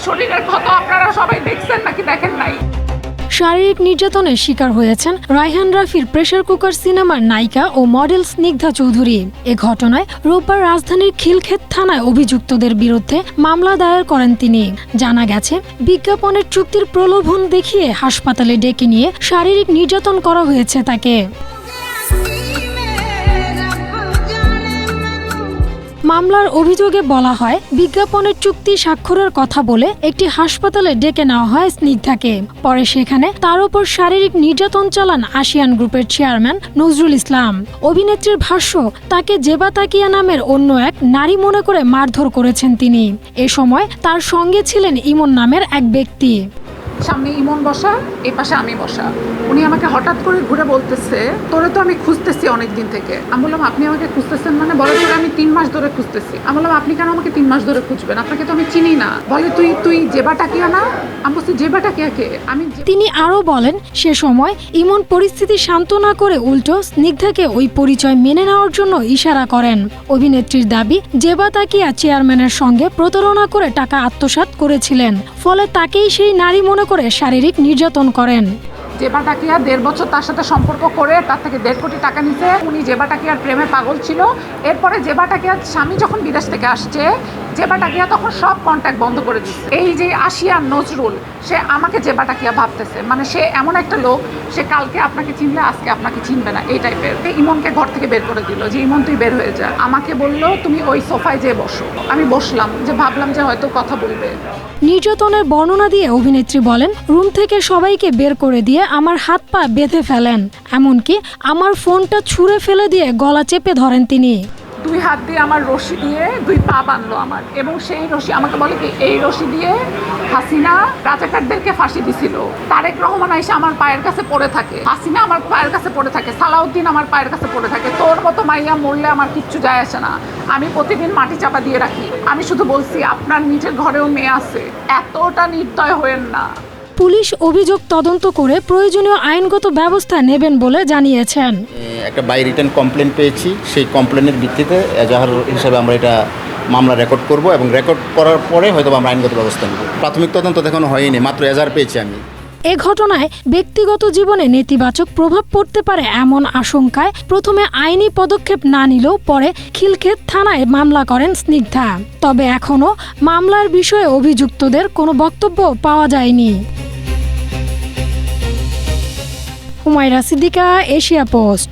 শরীরের ক্ষত আপনারা সবাই দেখছেন নাকি দেখেন নাই? শারীরিক নির্যাতনের শিকার হয়েছেন রায়হান রাফির প্রেসার কুকার সিনেমার নায়িকা ও মডেল স্নিগ্ধা চৌধুরী। এ ঘটনায় রোববার রাজধানীর খিলক্ষেত থানায় অভিযুক্তদের বিরুদ্ধে মামলা দায়ের করেন তিনি। জানা গেছে, বিজ্ঞাপনের চুক্তির প্রলোভন দেখিয়ে হাসপাতালে ডেকে নিয়ে শারীরিক নির্যাতন করা হয়েছে তাকে। মামলার অভিযোগে বলা হয়, বিজ্ঞাপনের চুক্তি স্বাক্ষরের কথা বলে একটি হাসপাতালে ডেকে নেওয়া হয় স্নিগ্ধাকে। পরে সেখানে তার উপর শারীরিক নির্যাতন চালান আসিয়ান গ্রুপের চেয়ারম্যান নজরুল ইসলাম। অভিনেত্রীর ভাষ্য, তাকে জেবা তাকিয়া নামের অন্য এক নারী মনে করে মারধর করেছেন তিনি। এ সময় তার সঙ্গে ছিলেন ইমন নামের এক ব্যক্তি। সামনে ইমন বসা, এই পাশে আমি বসা। উনি আমাকে হঠাৎ করে ঘুরে বলতেছে, তোরে তো আমি খুঁজতেছি অনেক দিন থেকে। আমি বললাম, আপনি আমাকে খুঁজতেছেন মানে? বলে, তোরে আমি 3 মাস ধরে খুঁজতেছি। আমি বললাম, আপনি কেন আমাকে 3 মাস ধরে খুঁজবেন? আপনাকে তো আমি চিনি না। বলে, তুই জেবা টাকিয়া না? আমি বলছি, জেবা টাকিয়াকে? তিনি আরও বলেন, সে সময় ইমন পরিস্থিতি শান্ত না করে উল্টো স্নিগ্ধাকে ওই পরিচয় মেনে নেওয়ার জন্য ইশারা করেন। অভিনেত্রীর দাবি, জেবা তাকিয়া চেয়ারম্যানের সঙ্গে প্রতারণা করে টাকা আত্মসাৎ করেছিলেন, ফলে তাকেই সেই নারী মনে করে শারীরিক নির্যাতন করেন। জেবা টাকিয়া 1.5 বছর তার সাথে সম্পর্ক করে তার থেকে 1.5 কোটি টাকা নিছে। উনি জেবা টাকিয়ার প্রেমে পাগল ছিল। এরপরে জেবা টাকিয়ার স্বামী যখন বিদেশ থেকে আসছে, জেবা টাকিয়া তখন সব কন্ট্যাক্ট বন্ধ করে দিচ্ছে। এই যে আসিয়ান নজরুল, সে আমাকে জেবা টাকিয়া ভাবতেছে, মানে সে এমন একটা লোক, সে কালকে আপনাকে চিনলে আজকে আপনাকে চিনবে না, এই টাইপের। ইমনকে ঘর থেকে বের করে দিল, যে ইমন তুই বের হয়ে যা। আমাকে বলল, তুমি ওই সোফায় যেয়ে বসো। আমি বসলাম, যে ভাবলাম যে হয়তো কথা বলবে। নির্যাতনের বর্ণনা দিয়ে অভিনেত্রী বলেন, রুম থেকে সবাইকে বের করে দিয়ে আমার হাত পা বেঁধে ফেলেন, এমনকি আমার ফোনটা ছুঁড়ে ফেলে দিয়ে গলা চেপে ধরেন তিনি। 2 হাত দিয়ে আমার রশি দিয়ে 2 পা বাঁধলো আমার, এবং সেই রশি আমাকে বলে কি, এই রশি দিয়ে হাসিনা রাজাকারদেরকে ফাঁসি দিছিল। তারেক রহমান এসে আমার পায়ের কাছে পড়ে থাকে, হাসিনা আমার পায়ের কাছে পড়ে থাকে, সালাউদ্দিন আমার পায়ের কাছে পড়ে থাকে। তোর মতো মাইয়া মরলে আমার কিচ্ছু যায় আসে না, আমি প্রতিদিন মাটি চাপা দিয়ে রাখি। আমি শুধু বলছি, আপনার নিজের ঘরেও মেয়ে আছে, এতটা নির্দয় হয়েন না। পুলিশ অভিযোগ তদন্ত করে প্রয়োজনীয় আইনগত ব্যবস্থা নেবেন বলে জানিয়েছেন। একটা বাই রিটার্ন কমপ্লেন পেয়েছি, সেই কমপ্লেনের ভিত্তিতে এজাহার হিসাবে আমরা এটা মামলা রেকর্ড করব, এবং রেকর্ড করার পরে হয়তো আমরা আইনগত ব্যবস্থা নেব। প্রাথমিক তদন্ত এখনো হয়নি, মাত্র এজাহার পেয়েছি আমি। এ ঘটনায় ব্যক্তিগত জীবনে নেতিবাচক প্রভাব পড়তে পারে এমন আশঙ্কায় প্রথমে আইনি পদক্ষেপ না নিলেও পরে খিলক্ষেত থানায় মামলা করেন স্নিগ্ধা। তবে এখনও মামলার বিষয়ে অভিযুক্তদের কোনো বক্তব্য পাওয়া যায়নি। Humaira Siddika, Asia post.